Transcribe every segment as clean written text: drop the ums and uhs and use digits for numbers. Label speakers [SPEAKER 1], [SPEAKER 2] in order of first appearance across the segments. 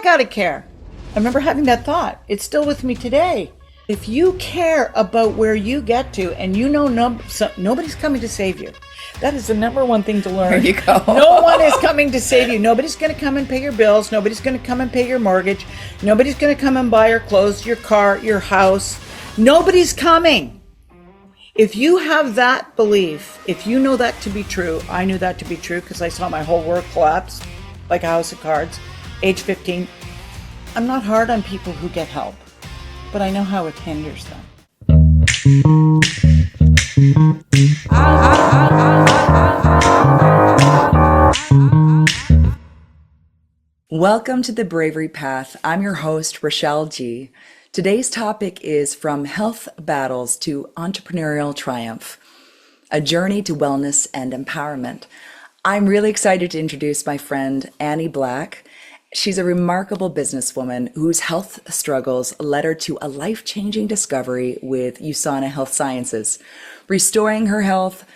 [SPEAKER 1] I gotta care? I remember having that thought. It's still with me today. If you care about where you get to and you know nobody's coming to save you. That is the number one thing to learn.
[SPEAKER 2] There you go.
[SPEAKER 1] No one is coming to save you. Nobody's going to come and pay your bills. Nobody's going to come and pay your mortgage. Nobody's going to come and buy your clothes, your car, your house. Nobody's coming. If you have that belief, if you know that to be true, I knew that to be true because I saw my whole world collapse like a house of cards, age 15. I'm not hard on people who get help, but I know how it hinders them.
[SPEAKER 2] Welcome to the Bravery Path. I'm your host, Rachelle G. Today's topic is From Health Battles to Entrepreneurial Triumph, a journey to wellness and empowerment. I'm really excited to introduce my friend, Annie Black. She's a remarkable businesswoman whose health struggles led her to a life-changing discovery with USANA Health Sciences. Restoring her health,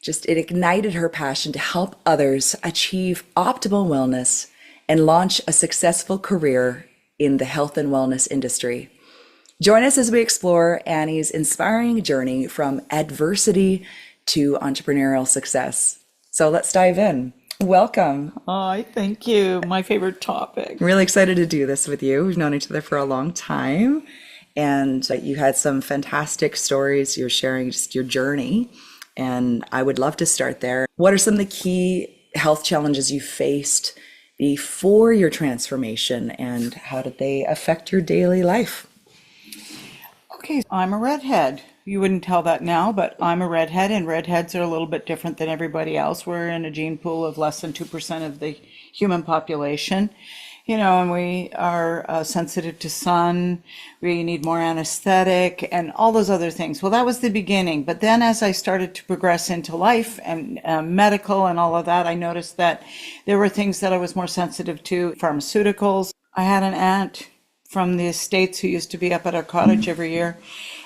[SPEAKER 2] it ignited her passion to help others achieve optimal wellness and launch a successful career in the health and wellness industry. Join us as we explore Annie's inspiring journey from adversity to entrepreneurial success. So let's dive in. Welcome.
[SPEAKER 1] Thank you. My favorite topic.
[SPEAKER 2] Really excited to do this with you. We've known each other for a long time, and you had some fantastic stories. You're sharing just your journey, and I would love to start there. What are some of the key health challenges you faced before your transformation, and how did they affect your daily life?
[SPEAKER 1] Okay, I'm a redhead. You wouldn't tell that now, but I'm a redhead, and redheads are a little bit different than everybody else. We're in a gene pool of less than 2% of the human population, and we are sensitive to sun. We need more anesthetic and all those other things. Well, that was the beginning. But then as I started to progress into life and medical and all of that, I noticed that there were things that I was more sensitive to, pharmaceuticals. I had an aunt from the States who used to be up at our cottage every year,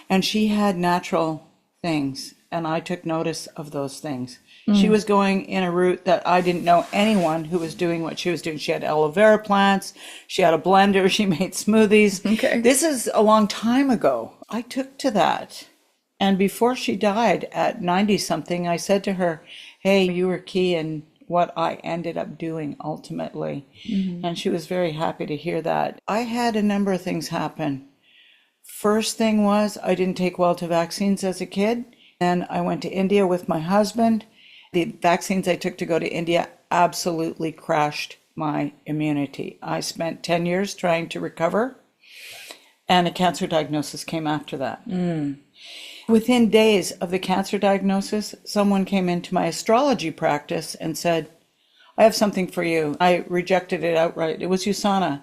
[SPEAKER 1] and she had natural things, and I took notice of those things. She was going in a route that I didn't know anyone who was doing what she was doing. She had aloe vera plants, she had a blender, she made smoothies.
[SPEAKER 2] Okay.
[SPEAKER 1] This is a long time ago. I took to that. And before she died at 90-something, I said to her, hey, you were key in what I ended up doing ultimately. And she was very happy to hear that. I had a number of things happen. First thing was I didn't take well to vaccines as a kid. Then I went to India with my husband. The vaccines I took to go to India absolutely crashed my immunity. I spent 10 years trying to recover, and a cancer diagnosis came after that. Within days of the cancer diagnosis, someone came into my astrology practice and said, I have something for you. I rejected it outright. It was USANA.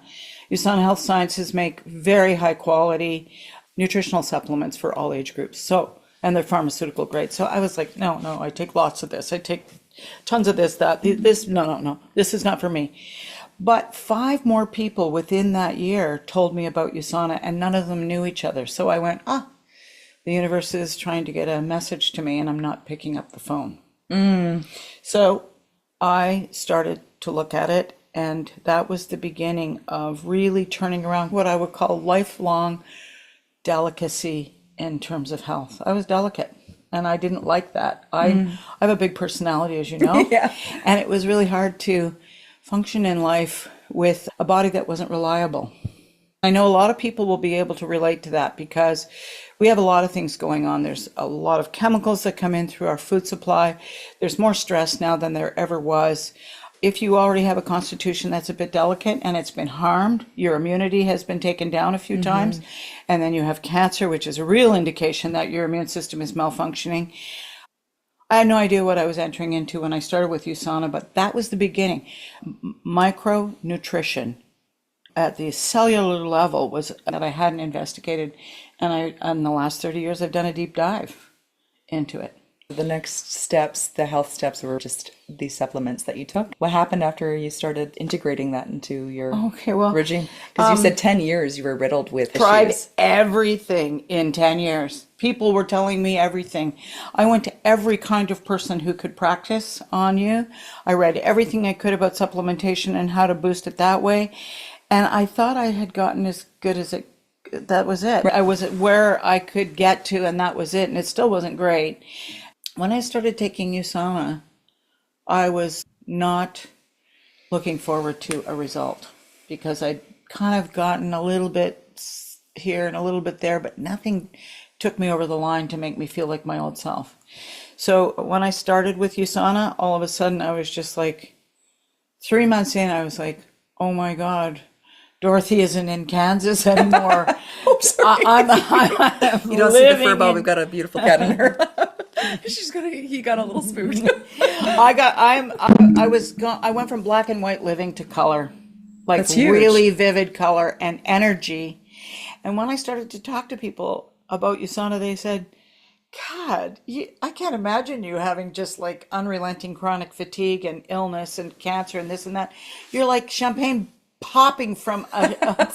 [SPEAKER 1] USANA Health Sciences make very high quality nutritional supplements for all age groups. And they're pharmaceutical grade. So I was like, no, I take lots of this. I take tons of this, no. This is not for me. But 5 more people within that year told me about USANA, and none of them knew each other. So I went, the universe is trying to get a message to me, and I'm not picking up the phone. So I started to look at it, and that was the beginning of really turning around what I would call lifelong delicacy in terms of health. I was delicate, and I didn't like that. I have a big personality, as you know.
[SPEAKER 2] Yeah.
[SPEAKER 1] And it was really hard to function in life with a body that wasn't reliable. I know a lot of people will be able to relate to that because we have a lot of things going on. There's a lot of chemicals that come in through our food supply. There's more stress now than there ever was. If you already have a constitution that's a bit delicate and it's been harmed, your immunity has been taken down a few times, and then you have cancer, which is a real indication that your immune system is malfunctioning. I had no idea what I was entering into when I started with USANA, but that was the beginning. Micronutrition at the cellular level was that I hadn't investigated, and in the last 30 years, I've done a deep dive into it.
[SPEAKER 2] The next steps, the health steps, were just these supplements that you took. What happened after you started integrating that into your regime? Because you said 10 years you were riddled with
[SPEAKER 1] tried
[SPEAKER 2] issues.
[SPEAKER 1] Everything in 10 years. People were telling me everything. I went to every kind of person who could practice on you. I read everything I could about supplementation and how to boost it that way. And I thought I had gotten as good as it, that was it. I was at where I could get to, and that was it. And it still wasn't great. When I started taking USANA, I was not looking forward to a result because I'd kind of gotten a little bit here and a little bit there, but nothing took me over the line to make me feel like my old self. So when I started with USANA, all of a sudden I was just like, 3 months in, I was like, oh my God, Dorothy isn't in Kansas anymore.
[SPEAKER 2] Oh, sorry.
[SPEAKER 1] I'm
[SPEAKER 2] You don't see the fur
[SPEAKER 1] living
[SPEAKER 2] ball.
[SPEAKER 1] in-
[SPEAKER 2] We've got a beautiful cat in her lap. He got a little spooked.
[SPEAKER 1] I went from black and white living to color, like
[SPEAKER 2] That's huge.
[SPEAKER 1] really vivid color and energy. And when I started to talk to people about USANA, they said, God, I can't imagine you having just like unrelenting chronic fatigue and illness and cancer and this and that. You're like champagne popping from a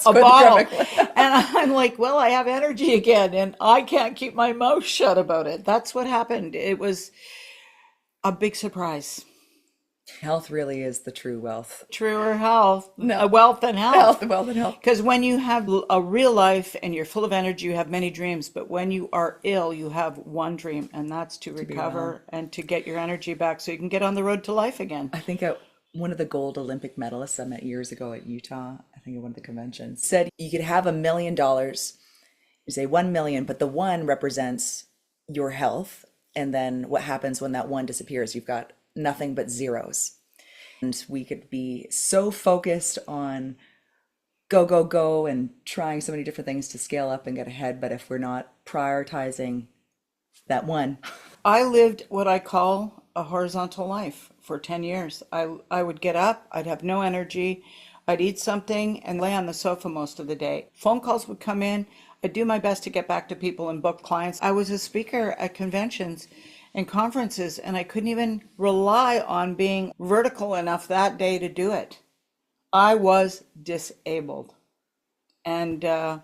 [SPEAKER 1] bottle. And I'm like, well, I have energy again and I can't keep my mouth shut about it. That's what happened. It was a big surprise.
[SPEAKER 2] Health really is the true wealth.
[SPEAKER 1] Truer health,
[SPEAKER 2] No.
[SPEAKER 1] wealth and health.
[SPEAKER 2] Wealth and health.
[SPEAKER 1] Because when you have a real life and you're full of energy, you have many dreams. But when you are ill, you have one dream, and that's to recover and to get your energy back so you can get on the road to life again.
[SPEAKER 2] I think one of the gold Olympic medalists I met years ago at Utah, I think at one of the conventions, said you could have $1 million, you say 1 million, but the one represents your health. And then what happens when that one disappears? You've got nothing but zeros. And we could be so focused on go, go, go and trying so many different things to scale up and get ahead. But if we're not prioritizing that one.
[SPEAKER 1] I lived what I call a horizontal life for 10 years. I would get up, I'd have no energy, I'd eat something and lay on the sofa most of the day. Phone calls would come in. I'd do my best to get back to people and book clients. I was a speaker at conventions and conferences, and I couldn't even rely on being vertical enough that day to do it. I was disabled. And I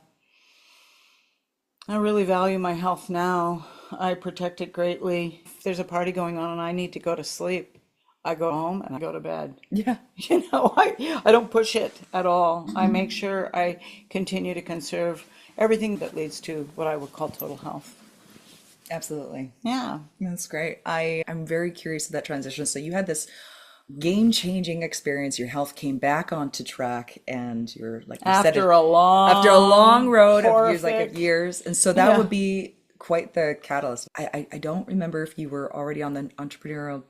[SPEAKER 1] really value my health now. I protect it greatly. If there's a party going on and I need to go to sleep, I go home and I go to bed.
[SPEAKER 2] Yeah.
[SPEAKER 1] I don't push it at all. I make sure I continue to conserve everything that leads to what I would call total health.
[SPEAKER 2] Absolutely.
[SPEAKER 1] Yeah.
[SPEAKER 2] That's great. I'm very curious of that transition. So you had this game-changing experience. Your health came back onto track, and you're like you said,
[SPEAKER 1] After a long
[SPEAKER 2] road of
[SPEAKER 1] horrific-
[SPEAKER 2] years. And so that
[SPEAKER 1] Yeah.
[SPEAKER 2] would be quite the catalyst. I don't remember if you were already on the entrepreneurial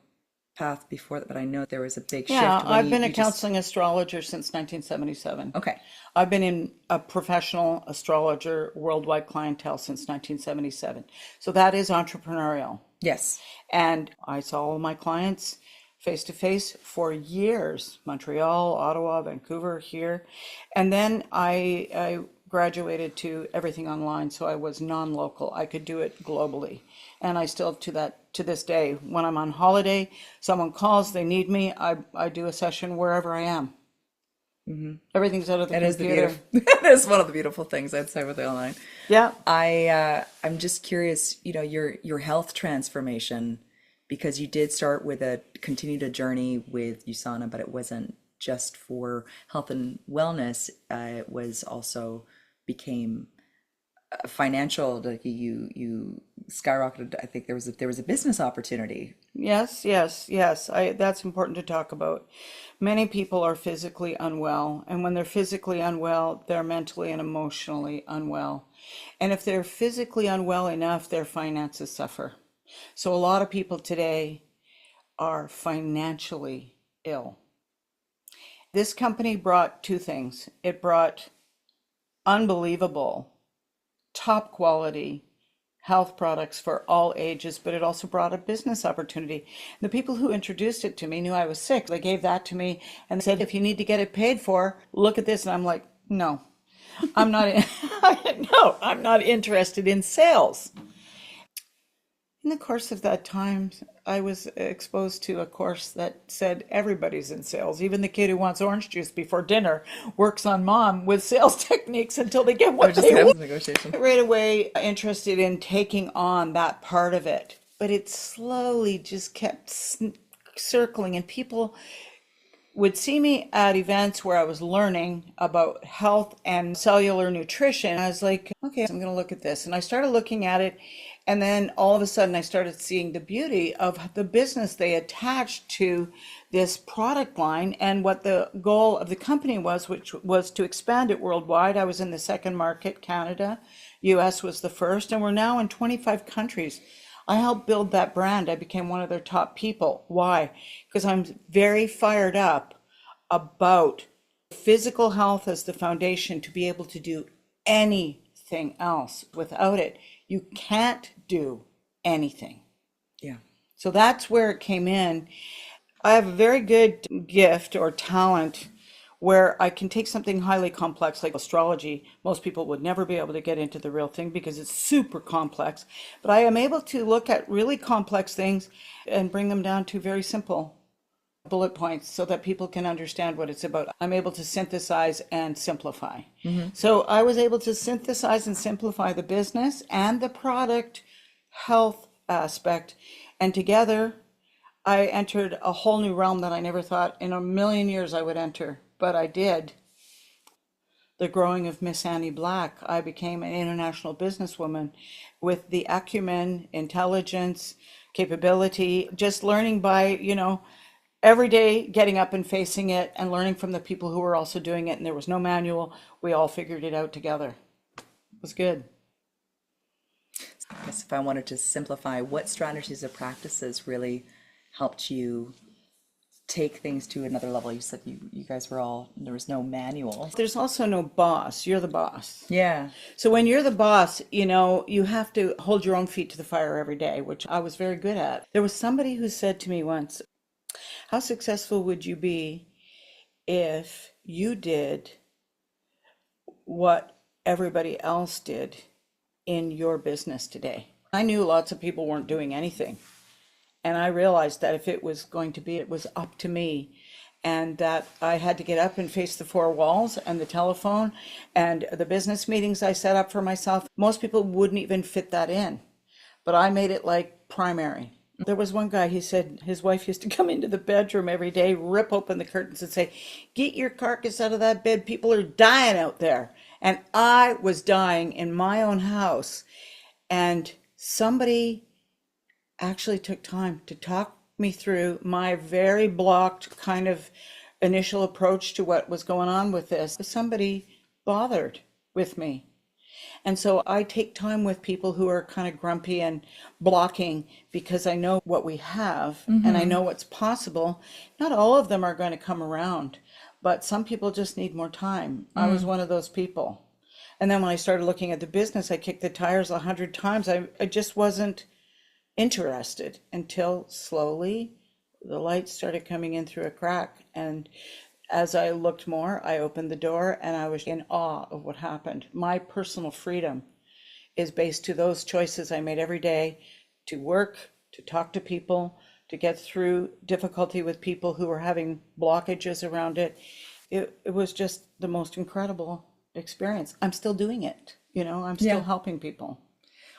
[SPEAKER 2] path before that, but I know there was a big shift.
[SPEAKER 1] Yeah,
[SPEAKER 2] when
[SPEAKER 1] I've been a
[SPEAKER 2] you just-
[SPEAKER 1] counseling astrologer since 1977.
[SPEAKER 2] Okay.
[SPEAKER 1] I've been in a professional astrologer worldwide clientele since 1977. So that is entrepreneurial.
[SPEAKER 2] Yes.
[SPEAKER 1] And I saw all my clients face to face for years, Montreal, Ottawa, Vancouver, here. And then I graduated to everything online, so I was non-local. I could do it globally. And I still to this day. When I'm on holiday, someone calls, they need me, I do a session wherever I am. Mm-hmm. Everything's out of the
[SPEAKER 2] It is
[SPEAKER 1] computer.
[SPEAKER 2] that is one of the beautiful things I'd say with the online.
[SPEAKER 1] Yeah.
[SPEAKER 2] I'm just curious, your health transformation, because you did start with continued a journey with USANA, but it wasn't just for health and wellness. It was also became financial. Like you skyrocketed. I think there was a business opportunity.
[SPEAKER 1] Yes. That's important to talk about. Many people are physically unwell, and when they're physically unwell, they're mentally and emotionally unwell. And if they're physically unwell enough, their finances suffer. So a lot of people today are financially ill. This company brought two things. It brought unbelievable, top quality health products for all ages, but it also brought a business opportunity. The people who introduced it to me knew I was sick. They gave that to me and said, if you need to get it paid for, look at this. And I'm like, no, I'm not, no, I'm not interested in sales. In the course of that time, I was exposed to a course that said everybody's in sales. Even the kid who wants orange juice before dinner works on mom with sales techniques until they get what they want.
[SPEAKER 2] Negotiation.
[SPEAKER 1] Right away interested in taking on that part of it, but it slowly just kept circling, and people would see me at events where I was learning about health and cellular nutrition. I was like, okay, I'm going to look at this. And I started looking at it. And then all of a sudden, I started seeing the beauty of the business they attached to this product line and what the goal of the company was, which was to expand it worldwide. I was in the second market, Canada. US was the first, and we're now in 25 countries. I helped build that brand. I became one of their top people. Why? Because I'm very fired up about physical health as the foundation to be able to do anything else. Without it, you can't do anything.
[SPEAKER 2] Yeah.
[SPEAKER 1] So that's where it came in. I have a very good gift or talent where I can take something highly complex like astrology. Most people would never be able to get into the real thing because it's super complex. But I am able to look at really complex things and bring them down to very simple bullet points so that people can understand what it's about. I'm able to synthesize and simplify. So I was able to synthesize and simplify the business and the product health aspect. And together, I entered a whole new realm that I never thought in a million years I would enter, but I did. The growing of Miss Annie Black, I became an international businesswoman with the acumen, intelligence, capability, just learning by, every day getting up and facing it and learning from the people who were also doing it. And there was no manual. We all figured it out together. It was good.
[SPEAKER 2] I guess if I wanted to simplify, what strategies or practices really helped you take things to another level? You said you guys were all, there was no manual.
[SPEAKER 1] There's also no boss. You're the boss.
[SPEAKER 2] Yeah.
[SPEAKER 1] So when you're the boss, you have to hold your own feet to the fire every day, which I was very good at. There was somebody who said to me once, how successful would you be if you did what everybody else did in your business today? I knew lots of people weren't doing anything. And I realized that if it was going to be, it was up to me. And that I had to get up and face the four walls and the telephone and the business meetings I set up for myself. Most people wouldn't even fit that in. But I made it like primary. There was one guy, he said his wife used to come into the bedroom every day, rip open the curtains and say, get your carcass out of that bed. People are dying out there. And I was dying in my own house. And somebody actually took time to talk me through my very blocked kind of initial approach to what was going on with this. Somebody bothered with me. And so I take time with people who are kind of grumpy and blocking because I know what we have and I know what's possible. Not all of them are going to come around, but some people just need more time. I was one of those people. And then when I started looking at the business, I kicked the tires 100 times. I just wasn't interested until slowly the light started coming in through a crack. And as I looked more, I opened the door and I was in awe of what happened. My personal freedom is based to those choices I made every day to work, to talk to people, to get through difficulty with people who were having blockages around it. It was just the most incredible experience. I'm still doing it. I'm still helping people.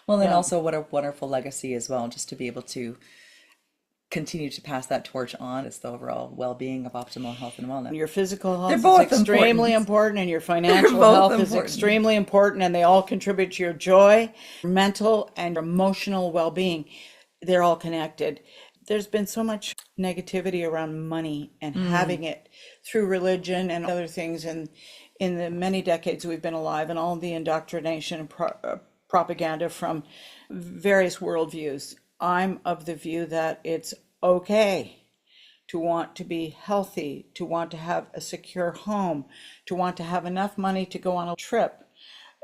[SPEAKER 2] Well, then also what a wonderful legacy as well, just to be able to continue to pass that torch on. It's the overall well-being of optimal health and wellness.
[SPEAKER 1] Your physical health is
[SPEAKER 2] both
[SPEAKER 1] extremely important, and your financial health is extremely important, and they all contribute to your joy, mental and emotional well-being. They're all connected. There's been so much negativity around money and having it through religion and other things, and in the many decades we've been alive, and all the indoctrination and propaganda from various worldviews. I'm of the view that it's okay to want to be healthy, to want to have a secure home, to want to have enough money to go on a trip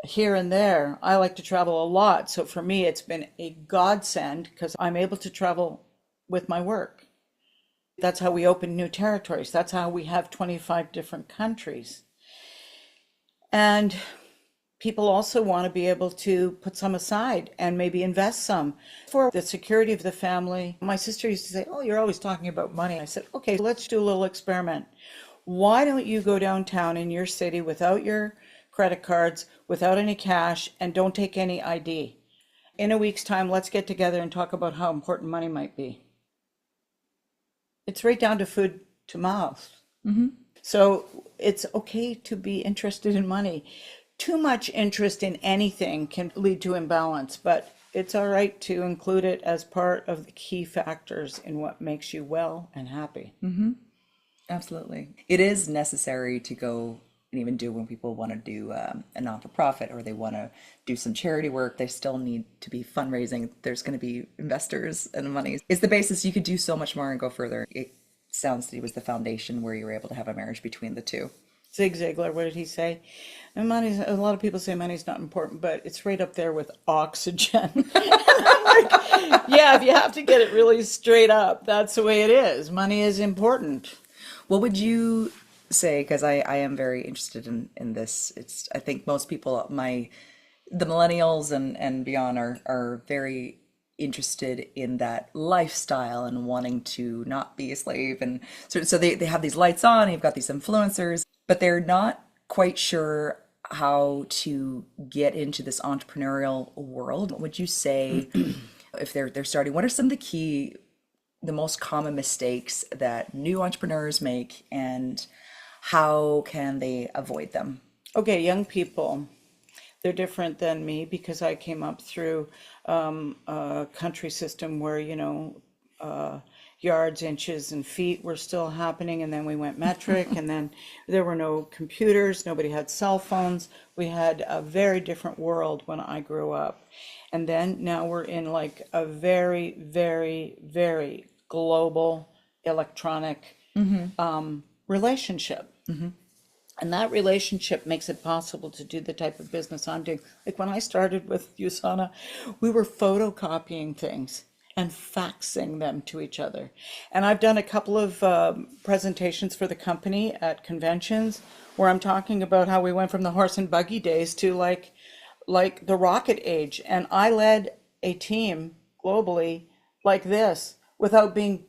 [SPEAKER 1] here and there. I like to travel a lot. So for me, it's been a godsend because I'm able to travel with my work. That's how we open new territories. That's how we have 25 different countries. And people also want to be able to put some aside and maybe invest some for the security of the family. My sister used to say, oh, you're always talking about money. I said, okay, let's do a little experiment. Why don't you go downtown in your city without your credit cards, without any cash, and don't take any ID? In a week's time, let's get together and talk about how important money might be. It's right down to food to mouth. So it's okay to be interested in money. Too much interest in anything can lead to imbalance, but it's all right to include it as part of the key factors in what makes you well and happy.
[SPEAKER 2] Absolutely. It is necessary to go and even do when people want to do a non-for-profit or they want to do some charity work, they still need to be fundraising. There's going to be investors and money. It's the basis. You could do so much more and go further. It sounds that it was the foundation where you were able to have a marriage between the two.
[SPEAKER 1] Zig Ziglar, what did he say? And money's, a lot of people say money's not important, but it's right up there with oxygen. And I'm like, yeah, if you have to get it really straight up, that's the way it is. Money is important.
[SPEAKER 2] What would you say? Because I am very interested in this. I think most people, the millennials and beyond are very interested in that lifestyle and wanting to not be a slave. And so they have these lights on, and you've got these influencers, but they're not quite sure how to get into this entrepreneurial world. What would you say if they're starting? What are some of the most common mistakes that new entrepreneurs make, and how can they avoid them?
[SPEAKER 1] Okay, young people, they're different than me because I came up through a country system where, yards, inches, and feet were still happening, and then we went metric, and then there were no computers, nobody had cell phones. We had a very different world when I grew up. And then now we're in like a very, very, very global electronic relationship. And that relationship makes it possible to do the type of business I'm doing. Like when I started with USANA, we were photocopying things and faxing them to each other. And I've done a couple of presentations for the company at conventions where I'm talking about how we went from the horse and buggy days to like the rocket age. And I led a team globally like this without being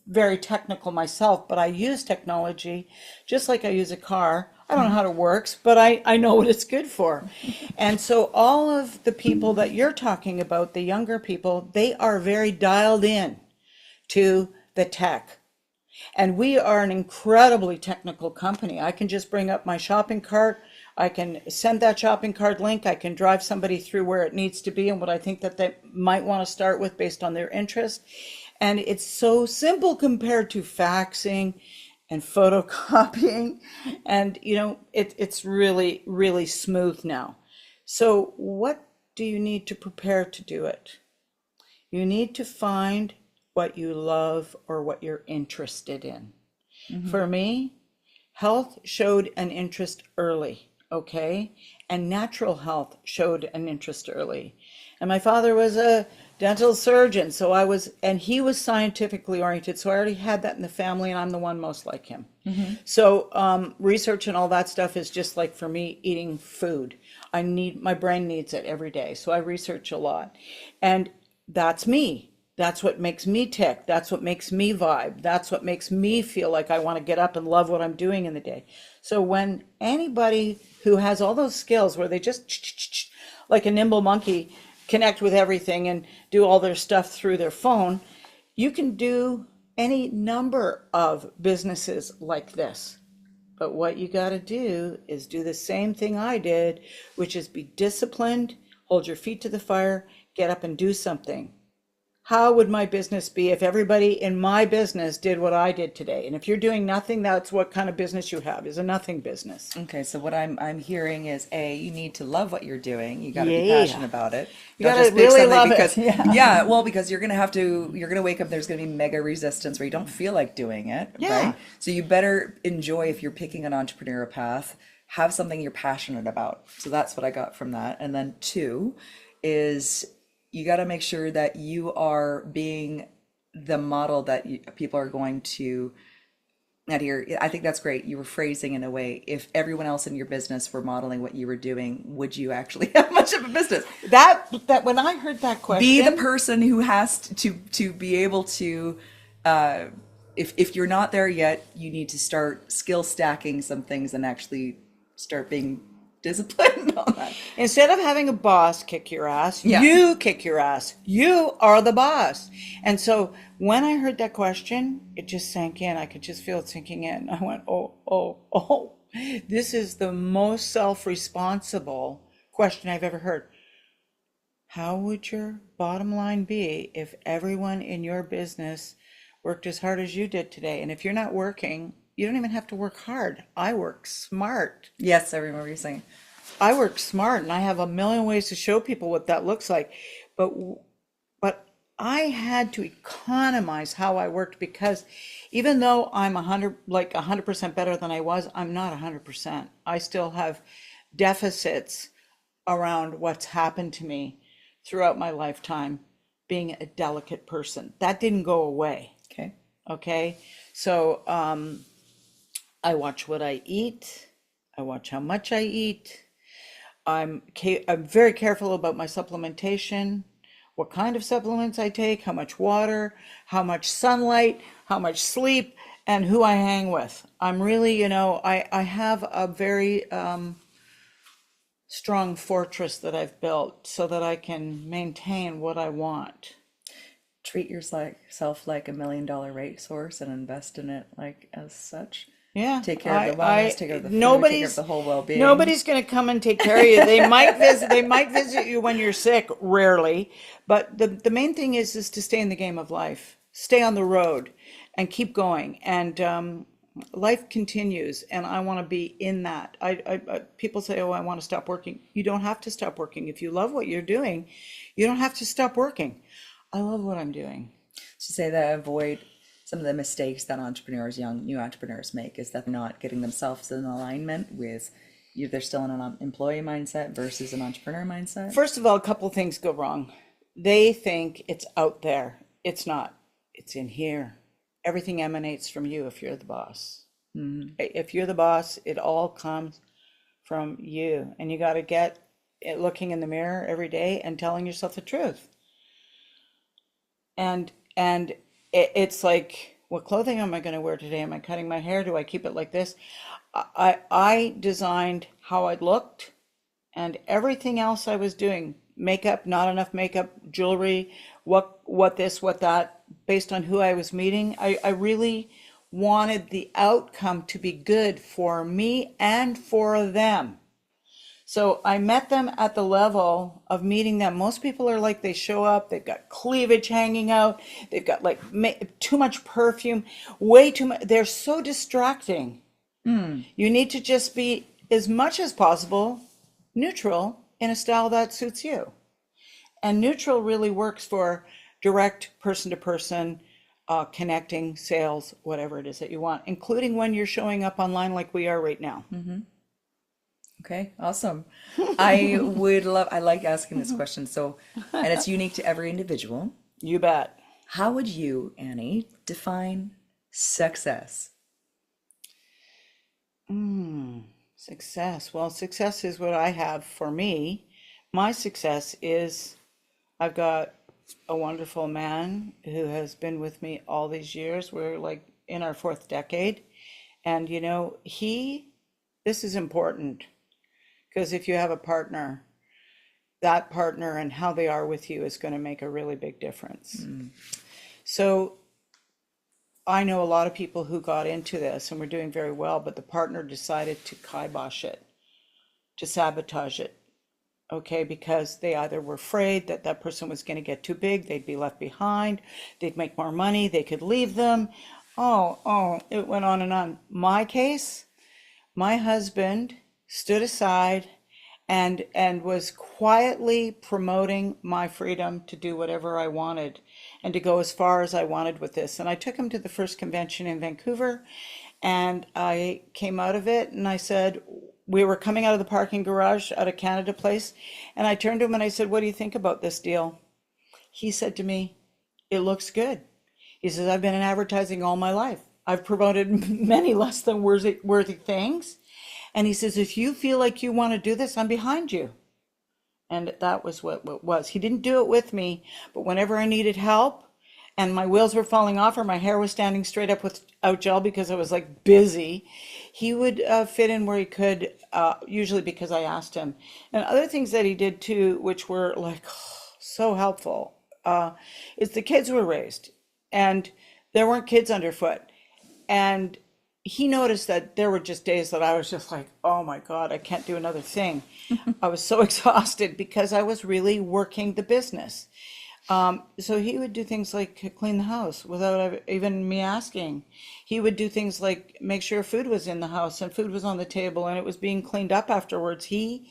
[SPEAKER 1] very technical myself, but I use technology just like I use a car. I don't know how it works, but I know what it's good for. And so all of the people that you're talking about, the younger people, they are very dialed in to the tech. And we are an incredibly technical company. I can just bring up my shopping cart. I can send that shopping cart link. I can drive somebody through where it needs to be and what I think that they might want to start with based on their interest. And it's so simple compared to faxing and photocopying. And, it's really, really smooth now. So what do you need to prepare to do it? You need to find what you love or what you're interested in. For me, health showed an interest early, okay? And natural health showed an interest early. And my father was a dental surgeon, and he was scientifically oriented, so I already had that in the family, and I'm the one most like him. So research and all that stuff is just like for me eating food. My brain needs it every day, so I research a lot. And that's me. That's what makes me tick. That's what makes me vibe. That's what makes me feel like I want to get up and love what I'm doing in the day. So when anybody who has all those skills where they just like a nimble monkey connect with everything and do all their stuff through their phone, you can do any number of businesses like this. But what you got to do is do the same thing I did, which is be disciplined, hold your feet to the fire, get up and do something. How would my business be if everybody in my business did what I did today? And if you're doing nothing, that's what kind of business you have, is a nothing business.
[SPEAKER 2] Okay, so what I'm hearing is you need to love what you're doing. You got to be passionate about it.
[SPEAKER 1] You got to really love it.
[SPEAKER 2] Yeah, well, because you're gonna wake up. There's gonna be mega resistance where you don't feel like doing it.
[SPEAKER 1] Yeah.
[SPEAKER 2] Right. So you better enjoy, if you're picking an entrepreneurial path, have something you're passionate about. So that's what I got from that. And then 2 is, you got to make sure that you are being the model that people are going to adhere. I think that's great. You were phrasing in a way, if everyone else in your business were modeling what you were doing, would you actually have much of a business?
[SPEAKER 1] That when I heard that question,
[SPEAKER 2] Be the person who has to be able to, if you're not there yet, you need to start skill stacking some things and actually start being discipline on that.
[SPEAKER 1] Instead of having a boss kick your ass,
[SPEAKER 2] Yeah.
[SPEAKER 1] you kick your ass. You are the boss. And so when I heard that question, it just sank in. I could just feel it sinking in. I went, oh, this is the most self-responsible question I've ever heard. How would your bottom line be if everyone in your business worked as hard as you did today? And if you're not working, you don't even have to work hard. I work smart.
[SPEAKER 2] Yes, I remember you saying.
[SPEAKER 1] I work smart, and I have a million ways to show people what that looks like. But I had to economize how I worked, because even though I'm 100% better than I was, I'm not 100%. I still have deficits around what's happened to me throughout my lifetime, being a delicate person. That didn't go away.
[SPEAKER 2] Okay.
[SPEAKER 1] Okay. So I watch what I eat. I watch how much I eat. I'm very careful about my supplementation, what kind of supplements I take, how much water, how much sunlight, how much sleep, and who I hang with. I'm really, I have a very strong fortress that I've built so that I can maintain what I want.
[SPEAKER 2] Treat yourself like $1 million racehorse and invest in it like as such.
[SPEAKER 1] Yeah,
[SPEAKER 2] Take care of the wellness, take care of the food, take care of the whole well-being.
[SPEAKER 1] Nobody's going to come and take care of you. They might visit you when you're sick, rarely. But the main thing is to stay in the game of life, stay on the road, and keep going. And life continues, and I want to be in that. People say, "Oh, I want to stop working." You don't have to stop working. If you love what you're doing, you don't have to stop working. I love what I'm doing.
[SPEAKER 2] To say that avoid some of the mistakes that new entrepreneurs make is that they're not getting themselves in alignment with you. They're still in an employee mindset versus an entrepreneur mindset.
[SPEAKER 1] First of all, a couple of things go wrong. They think it's out there. It's not. It's in here. Everything emanates from you if you're the boss. Mm-hmm. If you're the boss, it all comes from you. And you got to get looking in the mirror every day and telling yourself the truth. And it's like, what clothing am I going to wear today? Am I cutting my hair? Do I keep it like this? I designed how I looked, and everything else I was doing, makeup, not enough makeup, jewelry, what this, what that, based on who I was meeting. I really wanted the outcome to be good for me and for them. So I met them at the level of meeting them. Most people are like, they show up, they've got cleavage hanging out, they've got like too much perfume, way too much. They're so distracting. You need to just be, as much as possible, neutral in a style that suits you. And neutral really works for direct person to person, connecting, sales, whatever it is that you want, including when you're showing up online like we are right now.
[SPEAKER 2] Mm-hmm. Okay, awesome. I like asking this question. So, and it's unique to every individual.
[SPEAKER 1] You bet.
[SPEAKER 2] How would you, Annie, define success?
[SPEAKER 1] Success. Well, success is what I have for me. My success is I've got a wonderful man who has been with me all these years. We're like in our 4th decade. And, this is important. Because if you have a partner, that partner and how they are with you is going to make a really big difference. So I know a lot of people who got into this and were doing very well, but the partner decided to kibosh it, to sabotage it. Okay, because they either were afraid that that person was going to get too big, they'd be left behind, they'd make more money, they could leave them. It went on and on. My case, my husband stood aside and was quietly promoting my freedom to do whatever I wanted and to go as far as I wanted with this. And I took him to the first convention in Vancouver, and I came out of it and I said, we were coming out of the parking garage out of Canada Place, and I turned to him and I said, what do you think about this deal? He said to me, it looks good. He says, I've been in advertising all my life. I've promoted many less than worthy things. And he says, if you feel like you want to do this, I'm behind you. And that was what it was. He didn't do it with me, but whenever I needed help and my wheels were falling off or my hair was standing straight up without gel because I was like busy, he would fit in where he could, usually because I asked him. And other things that he did too, which were like so helpful, is the kids were raised and there weren't kids underfoot. And he noticed that there were just days that I was just like, oh my God, I can't do another thing. I was so exhausted because I was really working the business. So he would do things like clean the house without even me asking. He would do things like make sure food was in the house and food was on the table and it was being cleaned up afterwards. He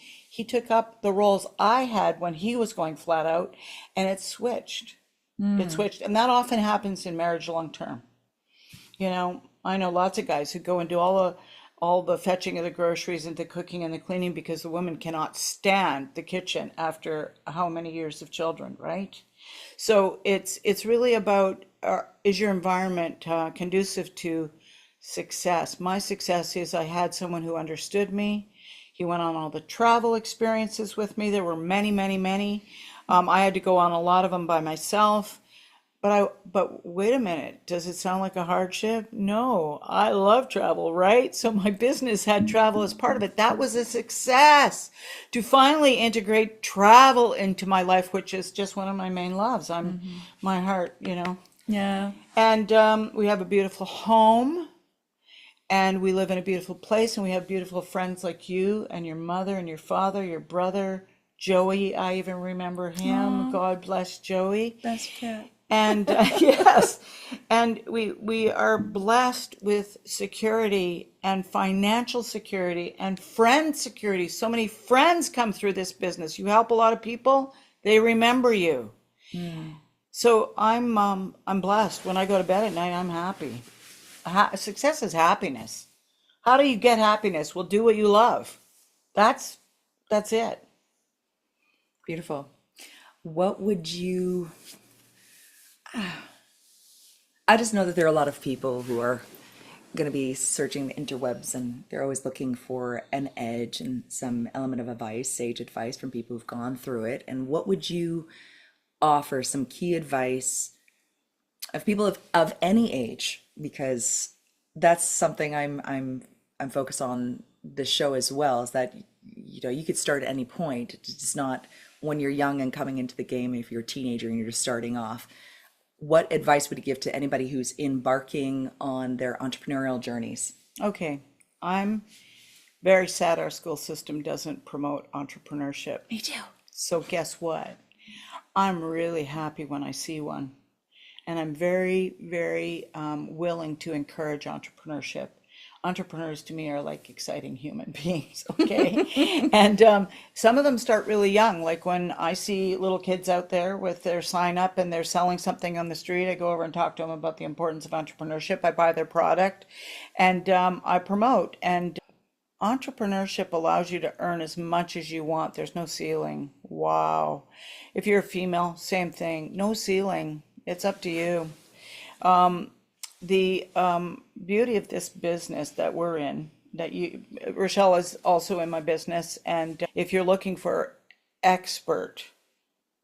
[SPEAKER 1] took up the roles I had when he was going flat out, and it switched. It switched, and that often happens in marriage long term. You know, I know lots of guys who go and do all the fetching of the groceries and the cooking and the cleaning because the woman cannot stand the kitchen after how many years of children, right? So it's really about, is your environment conducive to success? My success is I had someone who understood me. He went on all the travel experiences with me. There were many, many, many. I had to go on a lot of them by myself. But wait a minute, does it sound like a hardship? No, I love travel, right? So my business had travel as part of it. That was a success to finally integrate travel into my life, which is just one of my main loves. My heart, you know.
[SPEAKER 2] Yeah.
[SPEAKER 1] And we have a beautiful home and we live in a beautiful place and we have beautiful friends like you and your mother and your father, your brother, Joey. I even remember him. God bless Joey.
[SPEAKER 2] Best cat.
[SPEAKER 1] And yes, and we are blessed with security and financial security and friend security. So many friends come through this business. You help a lot of people, they remember you. So I'm blessed. When I go to bed at night, I'm happy. Success is happiness. How do you get happiness? Well, do what you love. That's it.
[SPEAKER 2] Beautiful. What would you... I just know that there are a lot of people who are going to be searching the interwebs and they're always looking for an edge and some element of advice, sage advice from people who've gone through it. And what would you offer some key advice of people of any age? Because that's something I'm focused on this show as well, is that you could start at any point. It's not when you're young and coming into the game, if you're a teenager and you're just starting off. What advice would you give to anybody who's embarking on their entrepreneurial journeys?
[SPEAKER 1] Okay, I'm very sad our school system doesn't promote entrepreneurship.
[SPEAKER 2] Me too.
[SPEAKER 1] So guess what? I'm really happy when I see one. And I'm very, very willing to encourage entrepreneurship. Entrepreneurs to me are like exciting human beings, okay? And some of them start really young. Like when I see little kids out there with their sign up and they're selling something on the street, I go over and talk to them about the importance of entrepreneurship. I buy their product and I promote. And entrepreneurship allows you to earn as much as you want. There's no ceiling. Wow. If you're a female, same thing. No ceiling. It's up to you. The beauty of this business that we're in, Rachelle is also in my business, and if you're looking for expert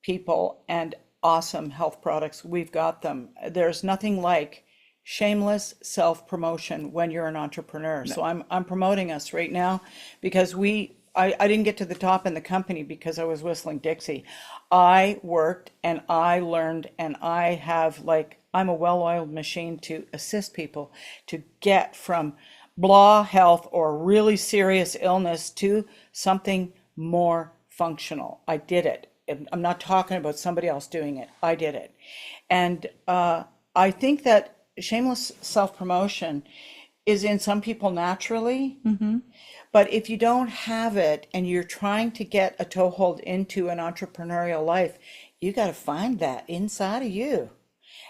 [SPEAKER 1] people and awesome health products, we've got them. There's nothing like shameless self-promotion when you're an entrepreneur. No. So I'm promoting us right now because I didn't get to the top in the company because I was whistling Dixie. I worked and I learned and I'm a well-oiled machine to assist people to get from blah health or really serious illness to something more functional. I did it. I'm not talking about somebody else doing it. I did it. And I think that shameless self-promotion is in some people naturally. Mm-hmm. But if you don't have it and you're trying to get a toehold into an entrepreneurial life, you got to find that inside of you.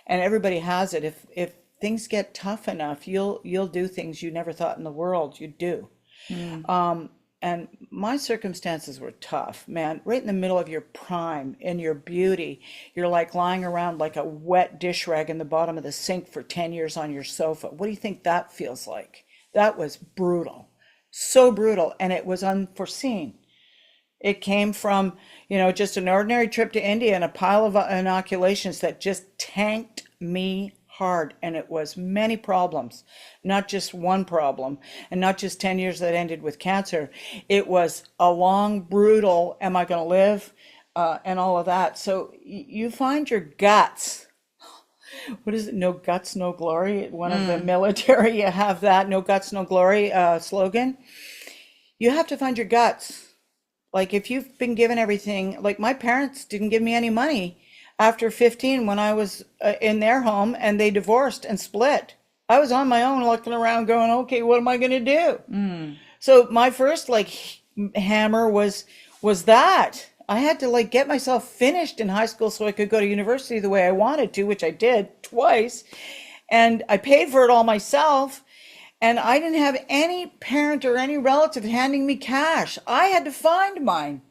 [SPEAKER 1] And everybody has it. If things get tough enough, you'll do things you never thought in the world you'd do. And my circumstances were tough, man. Right in the middle of your prime, in your beauty, you're like lying around like a wet dish rag in the bottom of the sink for 10 years on your sofa. What do you think that feels like? That was brutal. So brutal, and it was unforeseen. It came from, just an ordinary trip to India and a pile of inoculations that just tanked me hard. And it was many problems, not just one problem, and not just 10 years that ended with cancer. It was a long, brutal, am I going to live? And all of that. So you find your guts. What is it? No guts, no glory. One of the military, you have that no guts, no glory slogan. You have to find your guts. Like if you've been given everything, like my parents didn't give me any money after 15 when I was in their home and they divorced and split. I was on my own looking around going, okay, what am I going to do? So my first hammer was that. I had to get myself finished in high school so I could go to university the way I wanted to, which I did twice. And I paid for it all myself. And I didn't have any parent or any relative handing me cash. I had to find mine.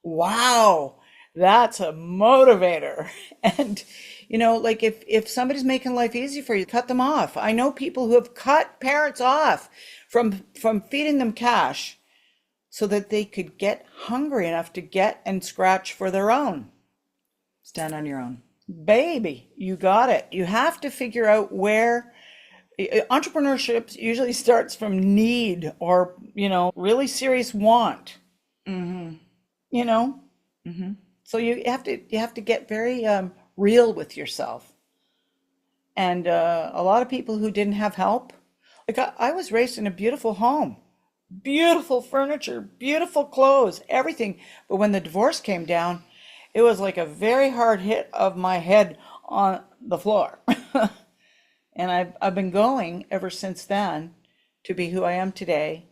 [SPEAKER 1] Wow, that's a motivator. And, if somebody's making life easy for you, cut them off. I know people who have cut parents off from feeding them cash so that they could get hungry enough to get and scratch for their own.
[SPEAKER 2] Stand on your own.
[SPEAKER 1] Baby, you got it. You have to figure out where. Entrepreneurship usually starts from need or, really serious want. So you have to get very real with yourself. And a lot of people who didn't have help, I was raised in a beautiful home, beautiful furniture, beautiful clothes, everything. But when the divorce came down, it was like a very hard hit of my head on the floor. And I've been going ever since then to be who I am today.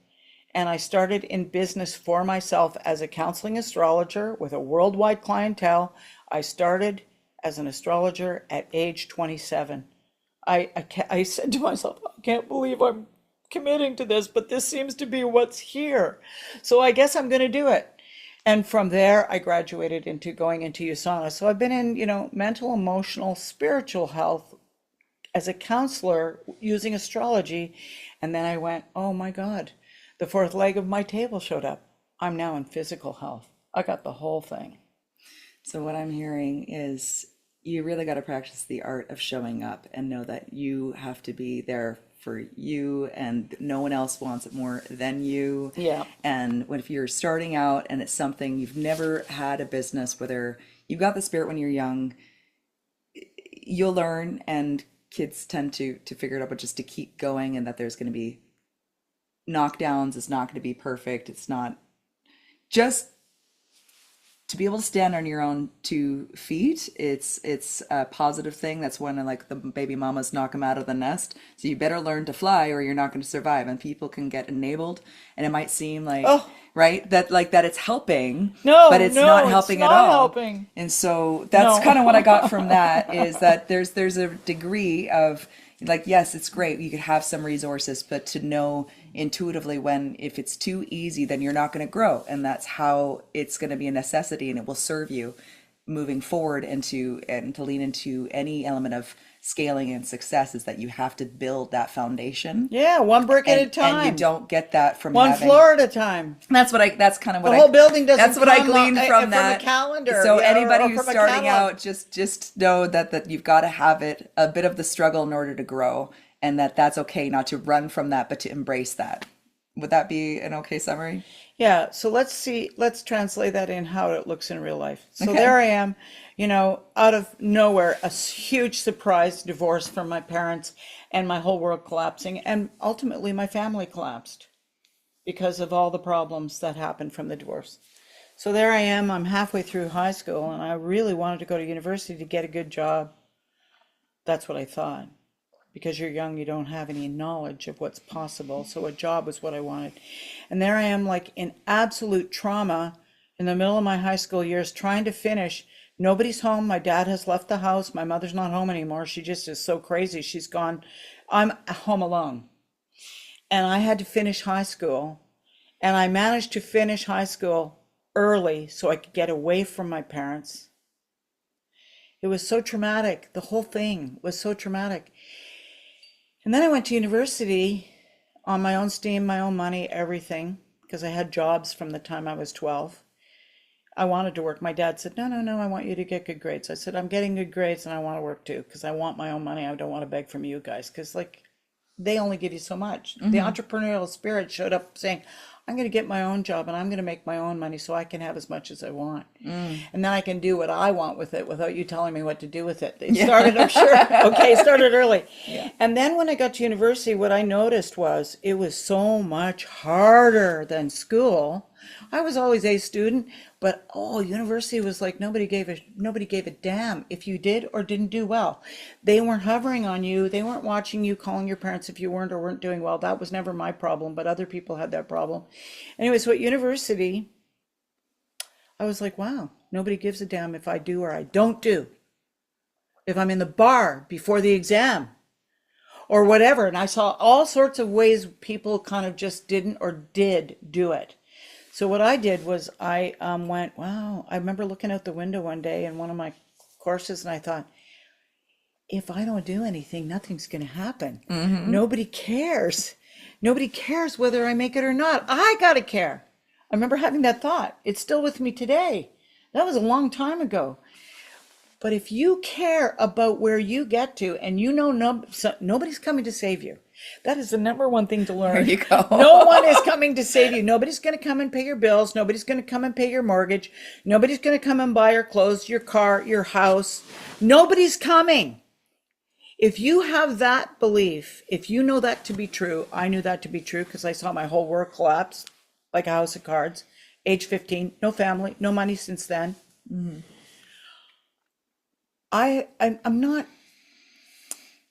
[SPEAKER 1] And I started in business for myself as a counseling astrologer with a worldwide clientele. I started as an astrologer at age 27. I said to myself, I can't believe I'm committing to this, but this seems to be what's here. So I guess I'm going to do it. And from there, I graduated into going into USANA. So I've been in, mental, emotional, spiritual health as a counselor using astrology. And then I went, oh my God, the fourth leg of my table showed up. I'm now in physical health. I got the whole thing.
[SPEAKER 2] So what I'm hearing is you really got to practice the art of showing up and know that you have to be there for you and no one else wants it more than you.
[SPEAKER 1] Yeah.
[SPEAKER 2] And if you're starting out and it's something you've never had a business, whether you got the spirit when you're young, you'll learn, and kids tend to figure it out, but just to keep going, and that there's going to be knockdowns. It's not going to be perfect. It's not just to be able to stand on your own 2 feet. It's a positive thing. That's when the baby mamas knock them out of the nest. So you better learn to fly or you're not going to survive. And people can get enabled, and it might seem right, that that it's helping, but it's not helping at all.
[SPEAKER 1] Helping.
[SPEAKER 2] And so that's kind of what I got from that, is that there's a degree of yes, it's great, you could have some resources, but to know intuitively if it's too easy, then you're not going to grow. And that's how it's going to be a necessity, and it will serve you moving forward and to lean into any element of scaling and success, is that you have to build that foundation.
[SPEAKER 1] Yeah, one brick at a time.
[SPEAKER 2] And you don't get that from
[SPEAKER 1] one floor at a time.
[SPEAKER 2] That's kind of what
[SPEAKER 1] the whole building doesn't.
[SPEAKER 2] That's what I gleaned from that.
[SPEAKER 1] From a calendar.
[SPEAKER 2] So anybody who's starting out, just know that you've got to have a bit of the struggle in order to grow, and that's okay not to run from that, but to embrace that. Would that be an okay summary?
[SPEAKER 1] Yeah. So let's translate that in how it looks in real life. So
[SPEAKER 2] Okay.
[SPEAKER 1] There I am, out of nowhere, a huge surprise divorce from my parents and my whole world collapsing. And ultimately my family collapsed because of all the problems that happened from the divorce. So there I am, I'm halfway through high school, and I really wanted to go to university to get a good job. That's what I thought. Because you're young, you don't have any knowledge of what's possible. So a job was what I wanted. And there I am, in absolute trauma in the middle of my high school years, trying to finish. Nobody's home. My dad has left the house. My mother's not home anymore. She just is so crazy. She's gone. I'm home alone. And I had to finish high school. And I managed to finish high school early so I could get away from my parents. It was so traumatic. The whole thing was so traumatic. And then I went to university on my own steam, my own money, everything, because I had jobs from the time I was 12. I wanted to work. My dad said, no, no, no, I want you to get good grades. I said, I'm getting good grades and I want to work too because I want my own money. I don't want to beg from you guys because like they only give you so much. The entrepreneurial spirit showed up saying, I'm going to get my own job and I'm going to make my own money so I can have as much as I want. And then I can do what I want with it without you telling me what to do with it. It started, I'm sure, okay, it started early. And then when I got to university, what I noticed was it was so much harder than school. I was always a student, but university was like nobody gave a damn if you did or didn't do well. They weren't hovering on you. They weren't watching you, calling your parents if you weren't or weren't doing well. That was never my problem, but other people had that problem. Anyway, so at university, I was like, wow, nobody gives a damn if I do or I don't do. If I'm in the bar before the exam or whatever. And I saw all sorts of ways people kind of just didn't or did do it. So what I did was I went, wow, I remember looking out the window one day in one of my courses and I thought, if I don't do anything, nothing's going to happen. Nobody cares. Nobody cares whether I make it or not. I got to care. I remember having that thought. It's still with me today. That was a long time ago. But if you care about where you get to and you know nobody's coming to save you. That is the number one thing to learn.
[SPEAKER 2] There you go.
[SPEAKER 1] No one is coming to save you. Nobody's going to come and pay your bills. Nobody's going to come and pay your mortgage. Nobody's going to come and buy your clothes, your car, your house. Nobody's coming. If you have that belief, if you know that to be true, I knew that to be true because I saw my whole world collapse like a house of cards. Age 15, no family, no money since then. I'm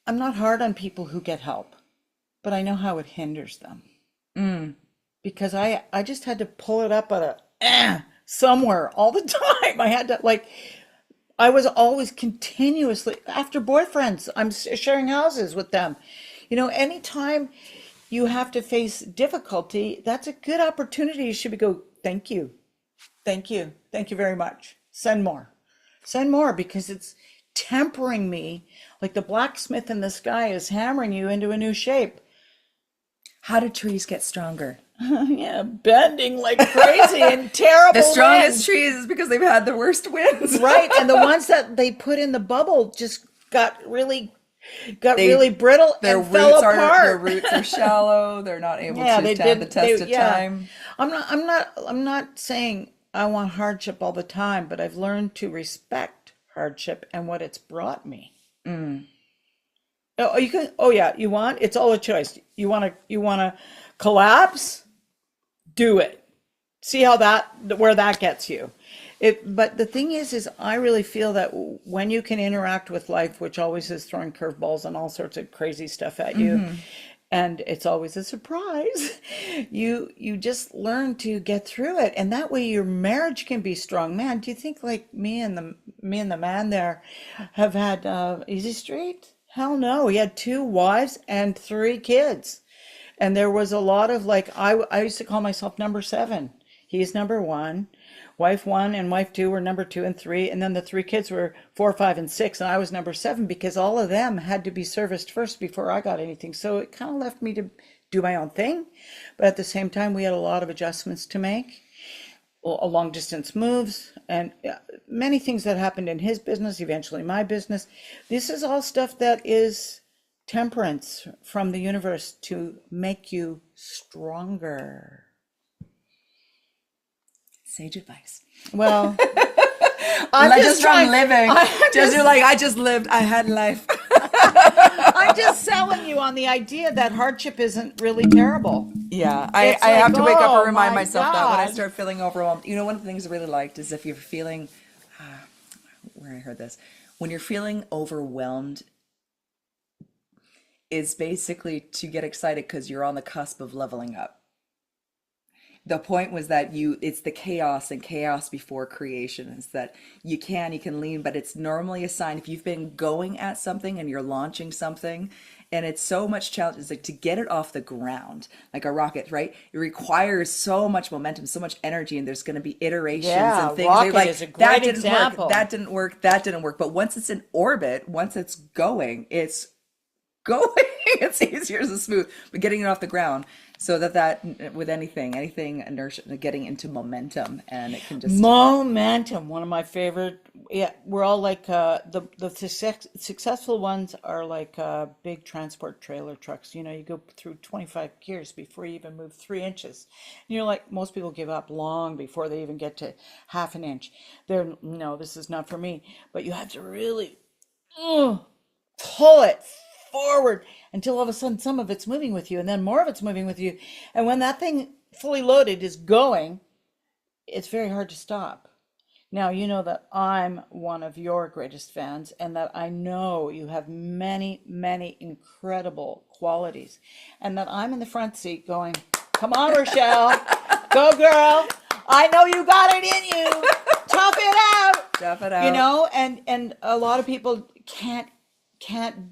[SPEAKER 1] not hard on people who get help. But I know how it hinders them because I just had to pull it up at somewhere all the time. I had to I was always continuously after boyfriends. I'm sharing houses with them. Anytime you have to face difficulty, that's a good opportunity. You should go, thank you. Thank you. Thank you very much. Send more because it's tempering me like the blacksmith in the sky is hammering you into a new shape.
[SPEAKER 2] How do trees get stronger?
[SPEAKER 1] Yeah, bending like crazy and terrible.
[SPEAKER 2] The strongest
[SPEAKER 1] winds.
[SPEAKER 2] trees is because they've had the worst winds.
[SPEAKER 1] Right, and the ones that they put in the bubble just got really brittle and fell apart.
[SPEAKER 2] Their roots are shallow. They're not able to stand the test of time.
[SPEAKER 1] I'm not saying I want hardship all the time, but I've learned to respect hardship and what it's brought me. Oh, you can. Oh, yeah. You want? It's all a choice. You want to collapse? Do it. See where that gets you. But the thing is I really feel that when you can interact with life, which always is throwing curveballs and all sorts of crazy stuff at you, and it's always a surprise, you just learn to get through it, and that way your marriage can be strong. Man, do you think like me and the man there have had easy street? Hell no. We had 2 wives and 3 kids. And there was a lot of I used to call myself number 7. He's number 1. Wife 1 and wife 2 were number 2 and 3. And then the 3 kids were 4, 5, and 6. And I was number 7 because all of them had to be serviced first before I got anything. So it kind of left me to do my own thing. But at the same time, we had a lot of adjustments to make. Long distance moves and many things that happened in his business, eventually my business. This is all stuff that is temperance from the universe to make you stronger.
[SPEAKER 2] Sage advice.
[SPEAKER 1] Well,
[SPEAKER 2] I just lived. I had life.
[SPEAKER 1] I'm just selling you on the idea that hardship isn't really terrible.
[SPEAKER 2] Yeah, I have to wake up and remind myself that when I start feeling overwhelmed. One of the things I really liked is if you're feeling, where I heard this, when you're feeling overwhelmed, is basically to get excited because you're on the cusp of leveling up. The point was that it's the chaos and chaos before creation is that you can lean, but it's normally a sign if you've been going at something and you're launching something and it's so much challenge, it's like to get it off the ground, like a rocket, right? It requires so much momentum, so much energy, and there's going to be iterations and things.
[SPEAKER 1] Rocket is a great example.
[SPEAKER 2] That didn't work. But once it's in orbit, once it's going, it's easier as a smooth, but getting it off the ground. So that with anything inertia, getting into momentum, and it can just,
[SPEAKER 1] Momentum, one of my favorite. Yeah, we're all like the successful ones are like big transport trailer trucks. You know, you go through 25 gears before you even move 3 inches. And you're like, most people give up long before they even get to half an inch. They're, no, this is not for me. But you have to really uh, pull it forward until all of a sudden some of it's moving with you, and then more of it's moving with you. And when that thing fully loaded is going, it's very hard to stop. Now, you know that I'm one of your greatest fans, and that I know you have many, many incredible qualities, and that I'm in the front seat going, come on, Rachelle, go girl. I know you got it in you. Tough it out.
[SPEAKER 2] Tough it out.
[SPEAKER 1] You know, and a lot of people can't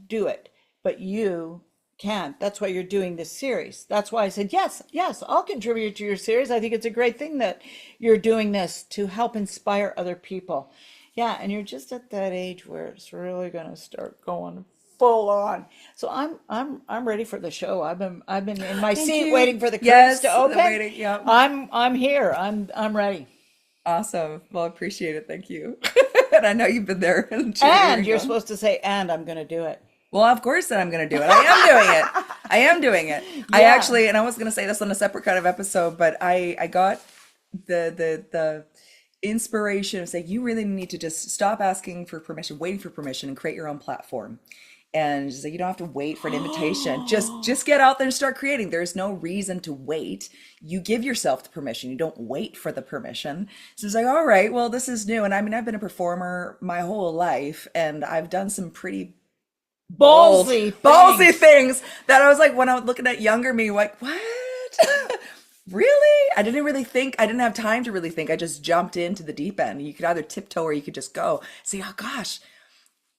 [SPEAKER 1] do it, but you can. That's why you're doing this series. That's why I said, yes, I'll contribute to your series. I think it's a great thing that you're doing this to help inspire other people. Yeah, and you're just at that age where it's really going to start going full on. So I'm ready for the show. I've been in my seat waiting for the curtains to open.
[SPEAKER 2] Waiting, yeah.
[SPEAKER 1] I'm here. I'm ready.
[SPEAKER 2] Awesome. Well, I appreciate it. Thank you. And I know you've been there.
[SPEAKER 1] And you're supposed to say, and I'm going to do it.
[SPEAKER 2] Well, of course that I'm going to do it. I am doing it. I am doing it. Yeah. I actually, and I was going to say this on a separate kind of episode, but I got the inspiration of saying, you really need to just stop asking for permission, waiting for permission, and create your own platform. And just like, you don't have to wait for an invitation. Just get out there and start creating. There's no reason to wait. You give yourself the permission. You don't wait for the permission. So it's like, all right, well, this is new. And I mean, I've been a performer my whole life, and I've done some pretty ballsy things that I was like, when I was looking at younger me, like, what? Really? I didn't really think. I didn't have time to really think. I just jumped into the deep end. You could either tiptoe or you could just go. Say, oh gosh,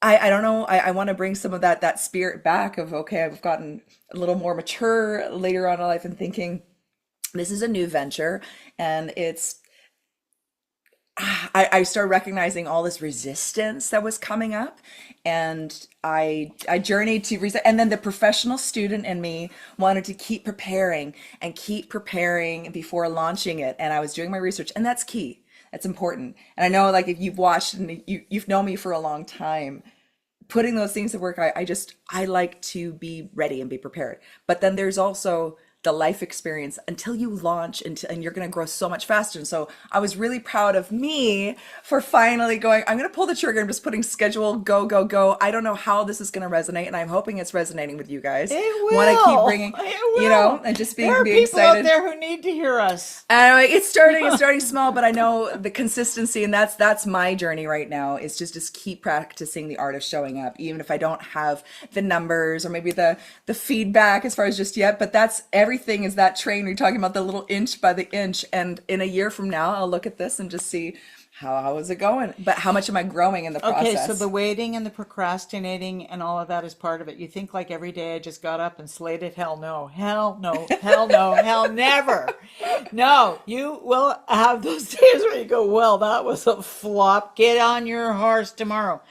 [SPEAKER 2] I don't know. I want to bring some of that spirit back of, okay, I've gotten a little more mature later on in life and thinking this is a new venture, and it's, I started recognizing all this resistance that was coming up, and I journeyed to reset. And then the professional student in me wanted to keep preparing before launching it. And I was doing my research, and that's key. That's important. And I know, like, if you've watched and you've known me for a long time, putting those things to work, I like to be ready and be prepared. But then there's also the life experience until you launch, and you're going to grow so much faster. And so I was really proud of me for finally going, I'm going to pull the trigger. I'm just putting schedule, go, go, go. I don't know how this is going to resonate, and I'm hoping it's resonating with you guys.
[SPEAKER 1] It will.
[SPEAKER 2] Want to keep bringing, you know, and just being
[SPEAKER 1] excited.
[SPEAKER 2] There are
[SPEAKER 1] people out there who need to hear us.
[SPEAKER 2] Anyway, it's starting small, but I know the consistency, and that's my journey right now, is just keep practicing the art of showing up, even if I don't have the numbers or maybe the feedback as far as just yet. But that's everything, is that train. You're talking about the little inch by the inch, and in a year from now, I'll look at this and just see how is it going, but how much am I growing in the process?
[SPEAKER 1] Okay, so the waiting and the procrastinating and all of that is part of it. You think like every day I just got up and slayed it. Hell no, hell no, hell no, hell never. No, you will have those days where you go, well, that was a flop. Get on your horse tomorrow.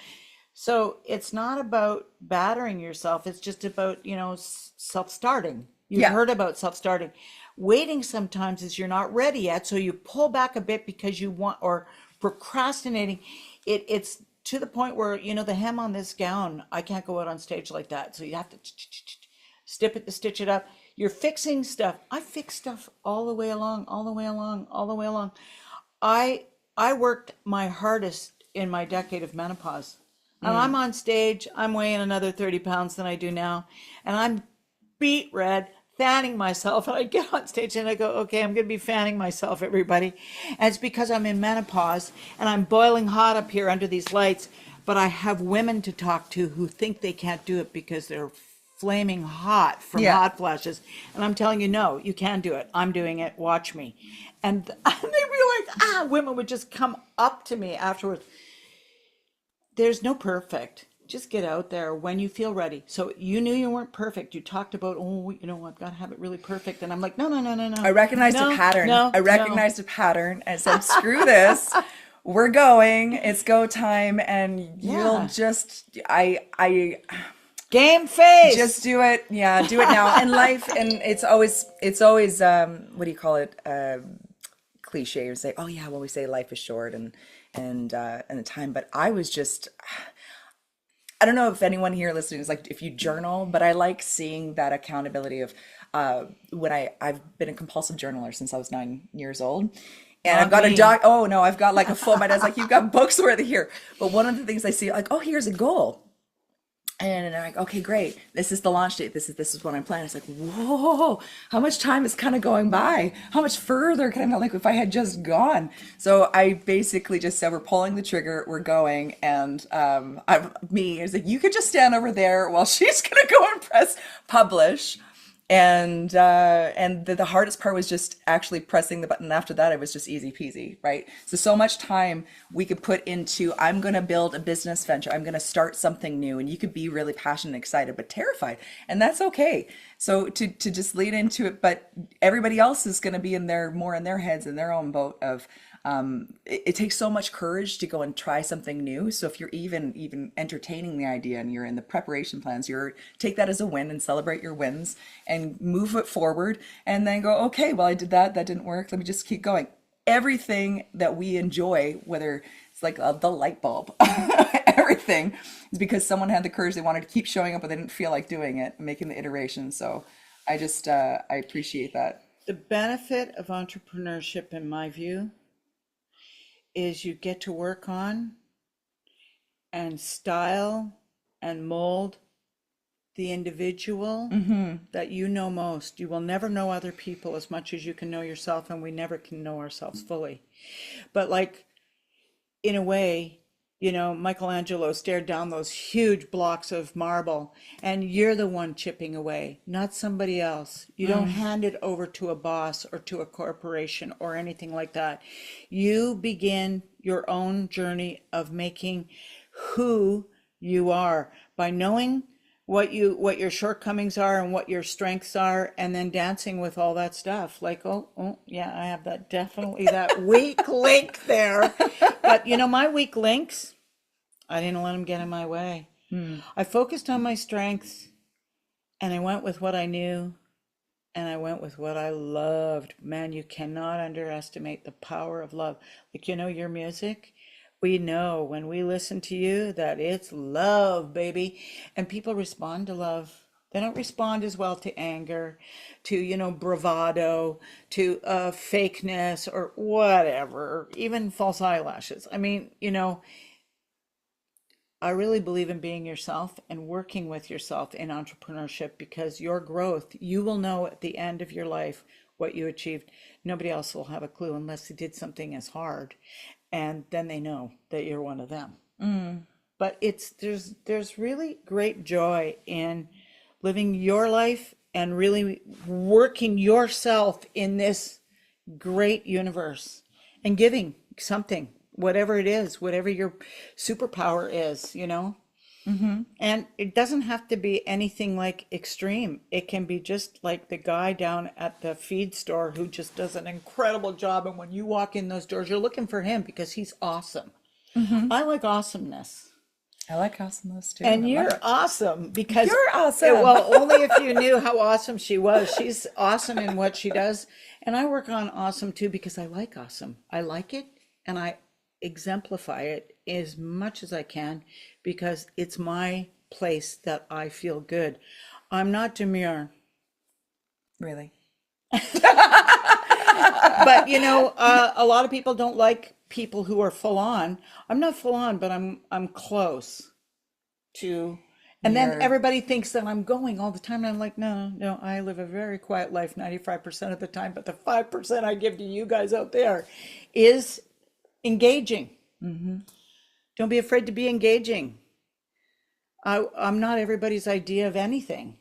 [SPEAKER 1] So it's not about battering yourself. It's just about, self-starting. You've heard about self-starting. Waiting sometimes is you're not ready yet, so you pull back a bit because you want, or procrastinating. It's to the point where, the hem on this gown, I can't go out on stage like that. So you have to stitch it up. You're fixing stuff. I fix stuff all the way along. I worked my hardest in my decade of menopause. And I'm on stage, I'm weighing another 30 pounds than I do now. And I'm beet red, fanning myself. And I get on stage and I go, okay, I'm going to be fanning myself, everybody. And it's because I'm in menopause and I'm boiling hot up here under these lights. But I have women to talk to who think they can't do it because they're flaming hot from hot flashes. And I'm telling you, no, you can do it. I'm doing it. Watch me. And they'd be like, women would just come up to me afterwards. There's no perfect. Just get out there when you feel ready. So you knew you weren't perfect. You talked about, I've got to have it really perfect. And I'm like, no.
[SPEAKER 2] I recognized a pattern. I recognized a pattern and said, screw this. We're going. It's go time. And you'll just,
[SPEAKER 1] Game face.
[SPEAKER 2] Just do it. Yeah, do it now. And life, and it's always what do you call it? Cliche or say, oh yeah, well we say life is short and the time. But I don't know if anyone here listening is like if you journal, but I like seeing that accountability of when I've been a compulsive journaler since I was 9 years old. And I've
[SPEAKER 1] Not
[SPEAKER 2] got a
[SPEAKER 1] me.
[SPEAKER 2] doc. Oh no, I've got like a full. My dad's like, you've got books worth here. But one of the things I see, like, oh, here's a goal. And I'm like, okay, great. This is the launch date. This is what I'm planning. It's like, whoa, how much time is kind of going by? How much further can I, like, if I had just gone? So I basically just said, we're pulling the trigger, we're going. And is like, you could just stand over there while she's gonna go and press publish. And the hardest part was just actually pressing the button. After that, it was just easy peasy, right? So much time we could put into, I'm going to build a business venture. I'm going to start something new. And you could be really passionate and excited, but terrified. And that's okay. So to just lead into it, but everybody else is going to be more in their heads, in their own boat of, it takes so much courage to go and try something new. So if you're even entertaining the idea and you're in the preparation plans, you're take that as a win and celebrate your wins and move it forward and then go, okay, well, I did that didn't work, let me just keep going. Everything that we enjoy, whether it's like the light bulb, everything is because someone had the courage, they wanted to keep showing up, but they didn't feel like doing it, making the iteration. So I appreciate that.
[SPEAKER 1] The benefit of entrepreneurship, in my view, is you get to work on and style and mold the individual that you know most. You will never know other people as much as you can know yourself, and we never can know ourselves fully. But like, in a way, Michelangelo stared down those huge blocks of marble, and you're the one chipping away, not somebody else. You don't hand it over to a boss or to a corporation or anything like that. You begin your own journey of making who you are by knowing what your shortcomings are and what your strengths are, and then dancing with all that stuff. Like, oh yeah, I have that, definitely that weak link there. But my weak links, I didn't let them get in my way. I focused on my strengths, and I went with what I knew, and I went with what I loved. Man, you cannot underestimate the power of love. Like, your music, we know when we listen to you that it's love, baby. And people respond to love. They don't respond as well to anger, to, bravado, to fakeness or whatever, even false eyelashes. I mean, I really believe in being yourself and working with yourself in entrepreneurship, because your growth, you will know at the end of your life what you achieved. Nobody else will have a clue unless they did something as hard. And then they know that you're one of them. But there's really great joy in living your life and really working yourself in this great universe and giving something, whatever it is, whatever your superpower is. And it doesn't have to be anything like extreme. It can be just like the guy down at the feed store who just does an incredible job. And when you walk in those doors, you're looking for him because he's awesome. I like awesomeness.
[SPEAKER 2] I like awesomeness too.
[SPEAKER 1] And you're awesome because
[SPEAKER 2] You're awesome.
[SPEAKER 1] well, only if you knew how awesome she was. She's awesome in what she does. And I work on awesome too because I like awesome. I like it, and I exemplify it as much as I can because it's my place that I feel good. I'm not demure,
[SPEAKER 2] Really?
[SPEAKER 1] but a lot of people don't like people who are full on. I'm not full on, but I'm close to. And then
[SPEAKER 2] You're
[SPEAKER 1] everybody thinks that I'm going all the time. And I'm like, no, I live a very quiet life 95% of the time. But the 5% I give to you guys out there is engaging. Don't be afraid to be engaging. I'm not everybody's idea of anything.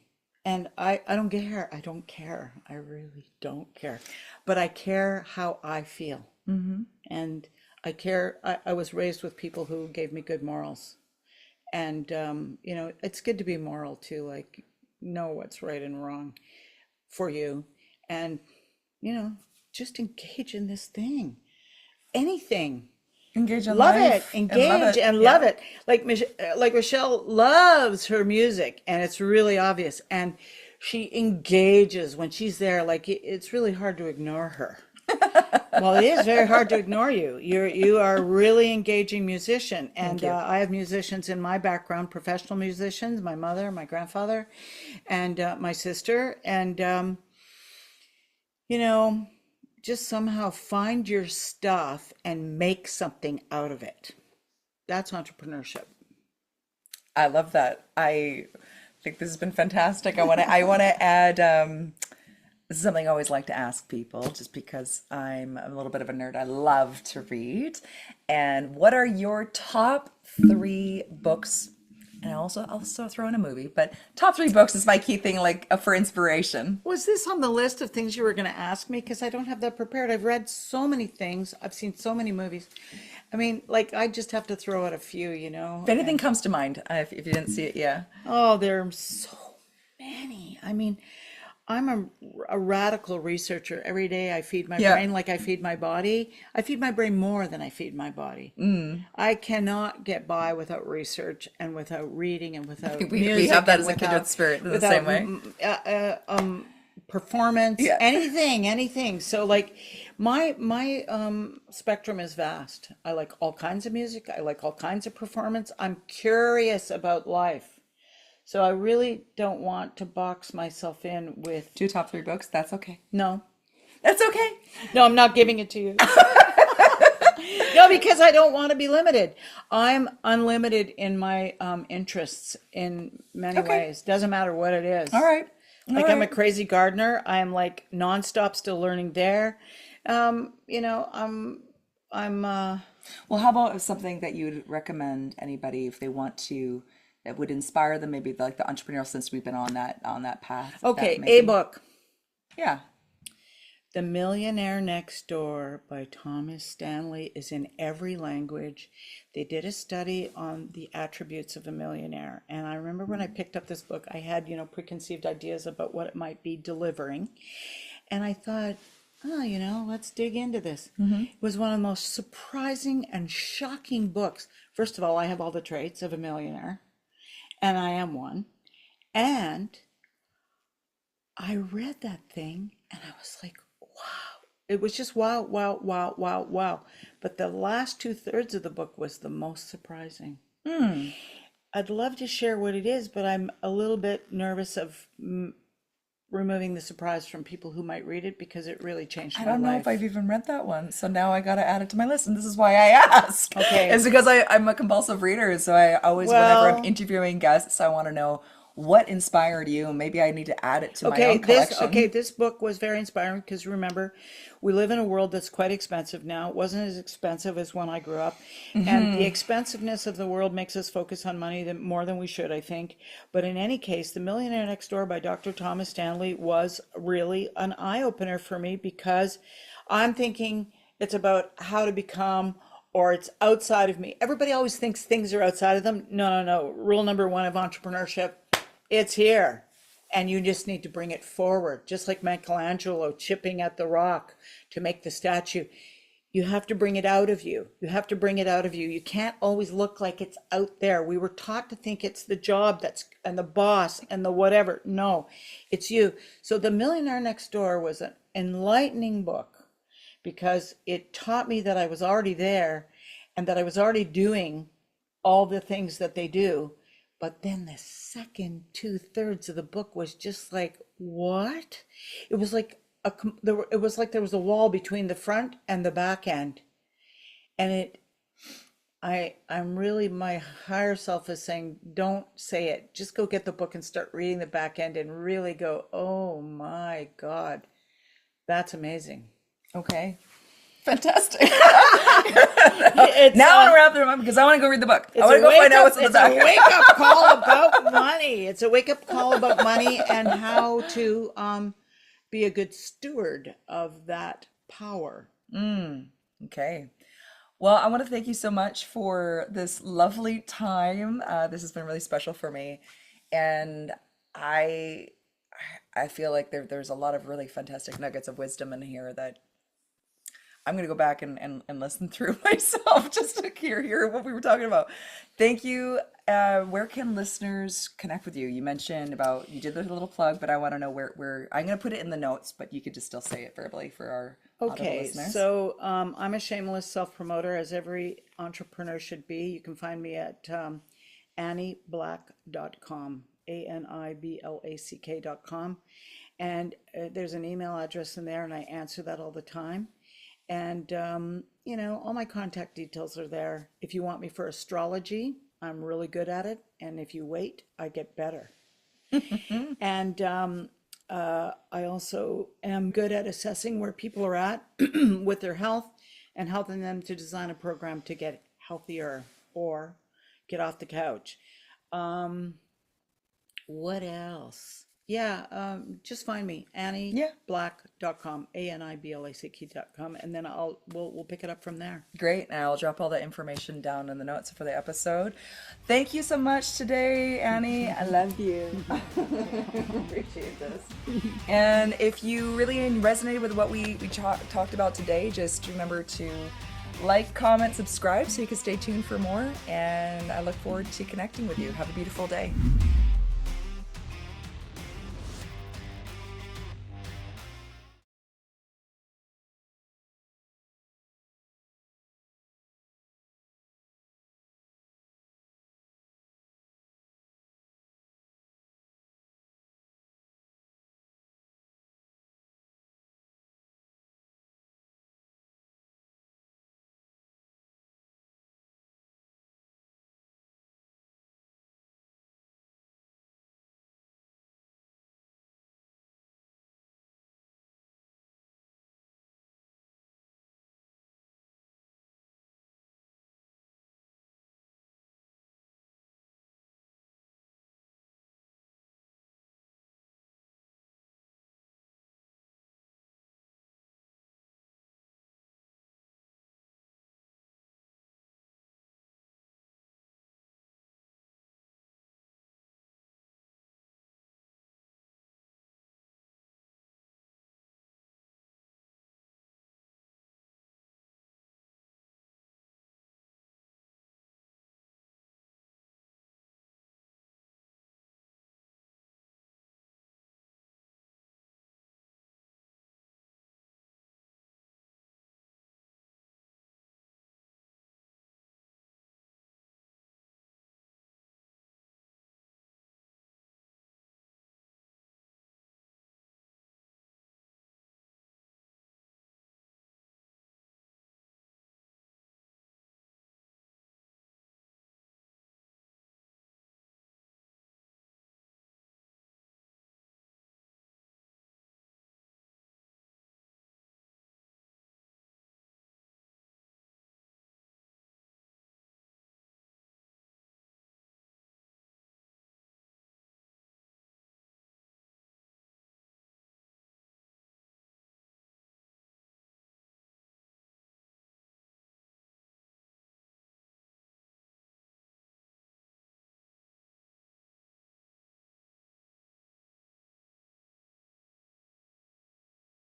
[SPEAKER 1] And I don't care. I don't care. I really don't care. But I care how I feel. And I care. I was raised with people who gave me good morals. And, it's good to be moral too, like know what's right and wrong for you. And, just engage in this thing. Anything.
[SPEAKER 2] Engage in
[SPEAKER 1] Love it,
[SPEAKER 2] life and love
[SPEAKER 1] engage
[SPEAKER 2] it.
[SPEAKER 1] and love
[SPEAKER 2] Yeah.
[SPEAKER 1] it. Like Rochelle loves her music, and it's really obvious. And she engages when she's there. Like it's really hard to ignore her. Well, it is very hard to ignore you. You are a really engaging musician,
[SPEAKER 2] Thank
[SPEAKER 1] and
[SPEAKER 2] you.
[SPEAKER 1] I have musicians in my background, professional musicians, my mother, my grandfather, and my sister, and you know, just somehow find your stuff and make something out of it. That's entrepreneurship.
[SPEAKER 2] I love that. I think this has been fantastic. I want to add this is something I always like to ask people just because I'm a little bit of a nerd. I love to read. And what are your top three books? And I also throw in a movie, but top three books is my key thing, like for inspiration.
[SPEAKER 1] Was this on the list of things you were going to ask me? Because I don't have that prepared. I've read so many things. I've seen so many movies. I mean, like, I just have to throw out a few,
[SPEAKER 2] If anything
[SPEAKER 1] and
[SPEAKER 2] comes to mind, if you didn't see it, yeah.
[SPEAKER 1] oh, there are so many. I mean, I'm a radical researcher. Every day I feed my
[SPEAKER 2] Yeah.
[SPEAKER 1] brain like I feed my body. I feed my brain more than I feed my body. I cannot get by without research and without reading and
[SPEAKER 2] I
[SPEAKER 1] without
[SPEAKER 2] think we have
[SPEAKER 1] music
[SPEAKER 2] that
[SPEAKER 1] and
[SPEAKER 2] as a kindred spirit in the
[SPEAKER 1] without
[SPEAKER 2] same way.
[SPEAKER 1] performance,
[SPEAKER 2] Yeah.
[SPEAKER 1] anything. So like my spectrum is vast. I like all kinds of music. I like all kinds of performance. I'm curious about life. So I really don't want to box myself in with
[SPEAKER 2] Two top three books, that's okay.
[SPEAKER 1] no.
[SPEAKER 2] That's okay.
[SPEAKER 1] No, I'm not giving it to you. No, because I don't want to be limited. I'm unlimited in my interests in many
[SPEAKER 2] Okay.
[SPEAKER 1] ways. Doesn't matter what it is.
[SPEAKER 2] All right. All
[SPEAKER 1] Like I'm a
[SPEAKER 2] right.
[SPEAKER 1] crazy gardener. I'm like nonstop still learning there. I'm
[SPEAKER 2] Well, how about something that you would recommend anybody if they want to, that would inspire them, maybe like the entrepreneurial, since we've been on that path, that
[SPEAKER 1] okay, a
[SPEAKER 2] maybe,
[SPEAKER 1] book.
[SPEAKER 2] yeah.
[SPEAKER 1] The Millionaire Next Door by Thomas Stanley is in every language. They did a study on the attributes of a millionaire. And I remember when I picked up this book, I had, preconceived ideas about what it might be delivering. And I thought, oh, let's dig into this. It was one of the most surprising and shocking books. First of all, I have all the traits of a millionaire, and I am one. And I read that thing and I was like, wow. It was just wow, wow, wow, wow, wow. But the last two-thirds of the book was the most surprising. I'd love to share what it is, but I'm a little bit nervous of removing the surprise from people who might read it because it really changed
[SPEAKER 2] I
[SPEAKER 1] my
[SPEAKER 2] don't know if
[SPEAKER 1] life.
[SPEAKER 2] I've even read that one, so now I gotta add it to my list, and this is why I ask.
[SPEAKER 1] Okay.
[SPEAKER 2] It's because I'm a compulsive reader, so I always, whenever I'm
[SPEAKER 1] Well,
[SPEAKER 2] interviewing guests, I want to know what inspired you. Maybe I need to add it to my own
[SPEAKER 1] okay,
[SPEAKER 2] collection.
[SPEAKER 1] this book was very inspiring because remember, we live in a world that's quite expensive now. It wasn't as expensive as when I grew up, and the expensiveness of the world makes us focus on money more than we should, I think. But in any case, The Millionaire Next Door by Dr. Thomas Stanley was really an eye opener for me because I'm thinking it's about how to become or it's outside of me. Everybody always thinks things are outside of them. No, no, no. Rule number one of entrepreneurship, it's here. And you just need to bring it forward. Just like Michelangelo chipping at the rock to make the statue. You have to bring it out of you. You have to bring it out of you. You can't always look like it's out there. We were taught to think it's the job that's and the boss and the whatever. No, it's you. So The Millionaire Next Door was an enlightening book because it taught me that I was already there and that I was already doing all the things that they do. But then the second two-thirds of the book was just like, what? It was like it was like there was a wall between the front and the back end. And I'm really, my higher self is saying, don't say it. Just go get the book and start reading the back end and really go, oh my God, that's amazing.
[SPEAKER 2] Okay. Fantastic.
[SPEAKER 1] It's
[SPEAKER 2] Now I want to wrap them up because I want to go read the book. I
[SPEAKER 1] it's
[SPEAKER 2] want
[SPEAKER 1] a
[SPEAKER 2] to go
[SPEAKER 1] wake
[SPEAKER 2] find out
[SPEAKER 1] up,
[SPEAKER 2] what's in the
[SPEAKER 1] it's a
[SPEAKER 2] back.
[SPEAKER 1] wake up call about money. It's a wake up call about money and how to be a good steward of that power.
[SPEAKER 2] Okay. Well, I want to thank you so much for this lovely time. This has been really special for me, and I I feel like there's a lot of really fantastic nuggets of wisdom in here that I'm going to go back and listen through myself just to hear what we were talking about. Thank you. Where can listeners connect with you? You mentioned about, you did the little plug, but I want to know where I'm going to put it in the notes, but you could just still say it verbally for our audible
[SPEAKER 1] Okay,
[SPEAKER 2] listeners.
[SPEAKER 1] so I'm a shameless self-promoter, as every entrepreneur should be. You can find me at annieblack.com, ANIBLACK.com. And there's an email address in there, and I answer that all the time. And, all my contact details are there. If you want me for astrology, I'm really good at it. And if you wait, I get better. And I also am good at assessing where people are at with their health and helping them to design a program to get healthier or get off the couch. What else? Yeah, just find me, annieblack.com, ANIBLACK.com, and then we'll pick it up from there.
[SPEAKER 2] Great. And I'll drop all that information down in the notes for the episode. Thank you so much today, Annie. I love you. Appreciate this. And if you really resonated with what we talked about today, just remember to like, comment, subscribe so you can stay tuned for more. And I look forward to connecting with you. Have a beautiful day.